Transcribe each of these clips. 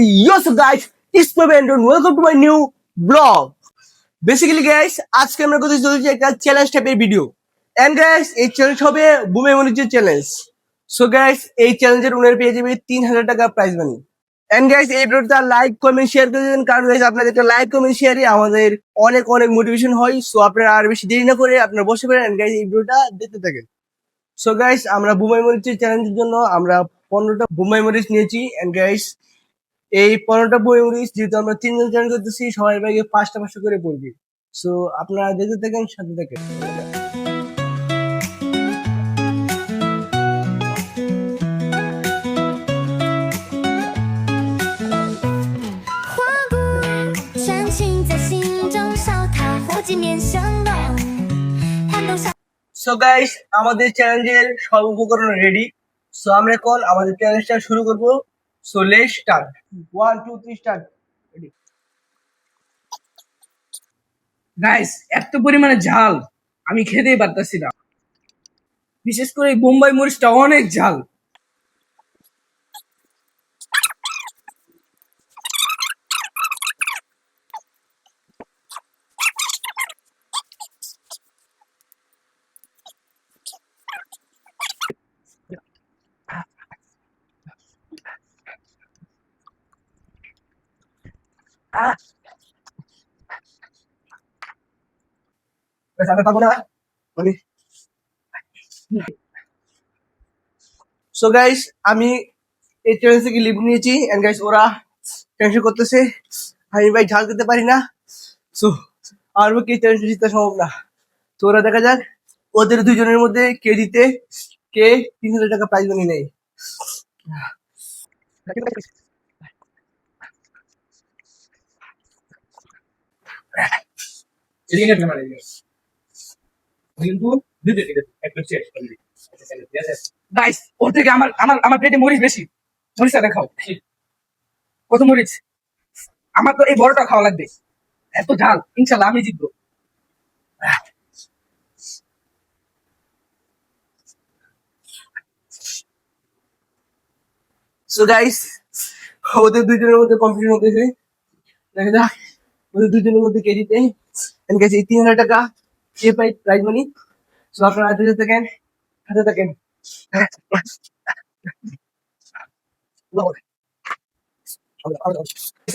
Yo, so guys, it's my and welcome to my new vlog. Basically, guys, আজকে আমরা করতে চলেছি একটা চ্যালেঞ্জ টাইপের ভিডিও। And guys, এই চ্যালেঞ্জ হবে বুমে মনিজের চ্যালেঞ্জ। So guys, এই চ্যালেঞ্জের উনার পেয়ে যাবে 3000 টাকা প্রাইজ মানি। And guys, এই ভিডিওটা লাইক কমেন্ট শেয়ার করে দেন, কারণ guys আপনাদের একটা লাইক কমেন্ট শেয়ারই আমাদের অনেক অনেক মোটিভেশন হয়। সো আপনারা আর বেশি দেরি না করে আপনারা বসে পড়েন and guys এই ভিডিওটা দেখতে থাকেন। সো গাইস, আমরা বুমাই মরিচের চ্যালেঞ্জের জন্য আমরা 15টা বুমাই মরিচ নিয়েছি। এন্ড গাইস, এই 15টা বুমাই মরিচ যেহেতু আমরা 3জন চ্যালেঞ্জ করতেছি, সবাই ভাগে 5টা 5টা করে পড়বে। সো আপনারা দেখতে থাকেন, সাথে থাকেন। সো গাইস, আমাদের চ্যালেঞ্জের সব উপকরণ রেডি। সো আমরা এখন আমাদের চ্যালেঞ্জটা শুরু করব। So let's start. 1 2 3 start. Ready. Guys, এত পরিমাণে ঝাল আমি খেতেই পারতাছি না। বিশেষ করে এই বোম্বাই মরিচটা অনেক ঝাল। আমি পাবো না মানে। সো গাইস, আমি এই চ্যালেঞ্জ থেকে লিভ নিয়েছি। এন্ড গাইস, ওরা টেনশন করতেছে আমি ভাই ঝাল খেতে পারি না। সো আর কি চ্যালেঞ্জ জিততে সম্ভব না। তো ওরা দেখা যাক ওদের দুজনের মধ্যে কে জিতে, কে 3000 টাকা প্রাইজ মানি নেয়। গাইস, ওর থেকে আমার আমার আমার পেটে মরিচ বেশি। মরিচটা দেখাও কত মরিচ। আমার তো এই বড়টা খাওয়া লাগবে, এত ঝাল। ইনশাল্লাহ আমি জিতবো। সো গাইস, ওদের দুজনের মধ্যে কম্পিটিশন হতেছে। দেখা যাক ওদের দুজনের মধ্যে কে জিতে। এন্ড গাইস, এই 3000 টাকা কে পাই প্রাইজ মানি। সো আপনারা হাতে থাকেন, হাতে থাকেন।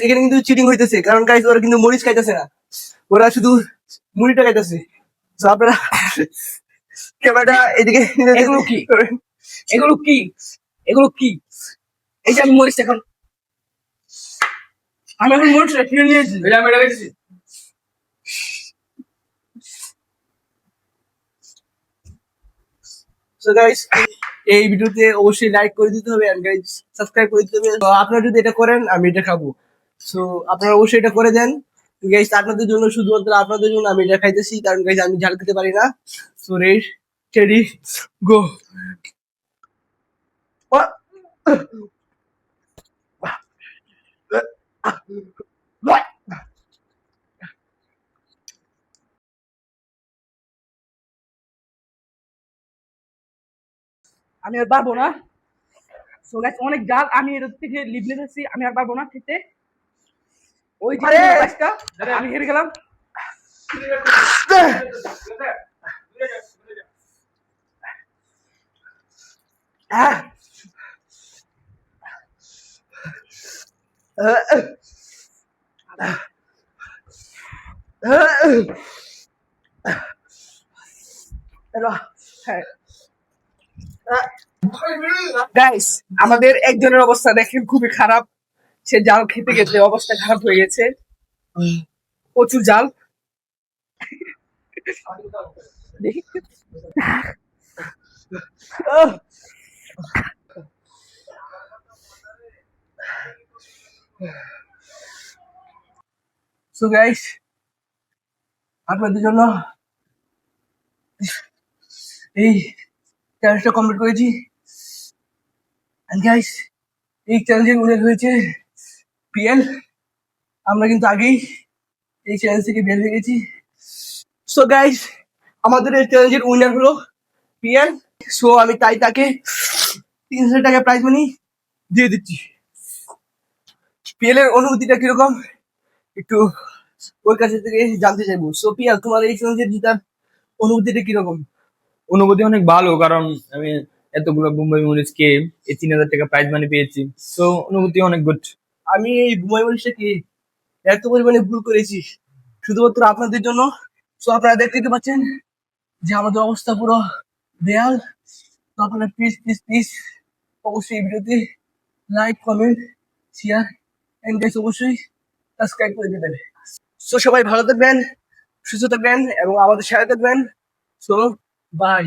এখানে কিন্তু চিটিং হইতেছে, কারণ গাইস ওরা কিন্তু মরিচ খাইতেছে না, ওরা শুধু মুড়িটা খাইতেছে। সো আপনারা ক্যামেরাটা এদিকে এগুলো কি? এগুলো কি? এগুলো কি? এই যে আমি মরিচ এখন মরিচটা কিনে নিয়েছি। আমি এটা খাইতেছি। সো গাইস, এই ভিডিওতে অবশ্যই লাইক করে দিতে হবে এন্ড গাইস সাবস্ক্রাইব করে দিতে হবে। তো আপনারা যদি এটা করেন আমি এটা খাবো। সো আপনারা অবশ্যই এটা করে দেন গাইস, আপনাদের জন্য, শুধুমাত্র আপনাদের জন্য আমি এটা খাইতেছি, কারণ গাইস আমি ঝাল খেতে পারি না। So ready go. আমি আর পারবো না। সো গাইস, অনেক জাল, আমি এর থেকে লিভ নিতেছি। আমি আর পারবো না খেতে। ওই যে গাছটা আমি হেরে গেলাম। গাইস, আমাদের একজনের অবস্থা দেখেন খুবই খারাপ। সে জাল খেতে খেতে অবস্থা খারাপ হয়ে গেছে, প্রচুর জাল। দেখি। সো গাইস, আপনাদের জন্য এই চ্যালেঞ্জটা কমপ্লিট করেছি। এন্ড গাইস, এই চ্যালেঞ্জের উইনার হয়েছে পিএল। আমরা কিন্তু আগেই এই চ্যালেঞ্জ থেকে বের হয়ে গেছি। সো গাইস, আমাদের এই চ্যালেঞ্জের উইনার হলো পিএল। সো আমি তাই তাকে 3000 টাকা প্রাইজ মানি দিয়ে দিচ্ছি। পিএল এর অনুভূতিটা কিরকম একটু ওর কাছে থেকে জানতে চাইবো। সো পিয়াল, তোমার এই চ্যালেঞ্জের জেতার অনুভূতিটা কিরকম? অনুভূতি অনেক ভালো, কারণ আমি এতগুলো মুম্বাই মরিচকে এই 3,000 টাকা প্রাইজ মানি পেয়েছি। তো অনুভূতি অনেক গুড। আমি এই বুমাই মনীষটাকে এত পরিমাণে ভুল করেছি শুধুমাত্র আপনাদের জন্য। সো আপনারা দেখতে পাচ্ছেন যে আমাদের অবস্থা পুরো বেহাল। তো আপনারা প্লিজ প্লিজ প্লিজ অবশ্যই এই ভিডিওতে like, comment, share and guys অবশ্যই সাবস্ক্রাইব করে দেবেন। সো সবাই ভালো থাকবেন, সুস্থ থাকবেন এবং আমাদের সাথে থাকবেন। So by.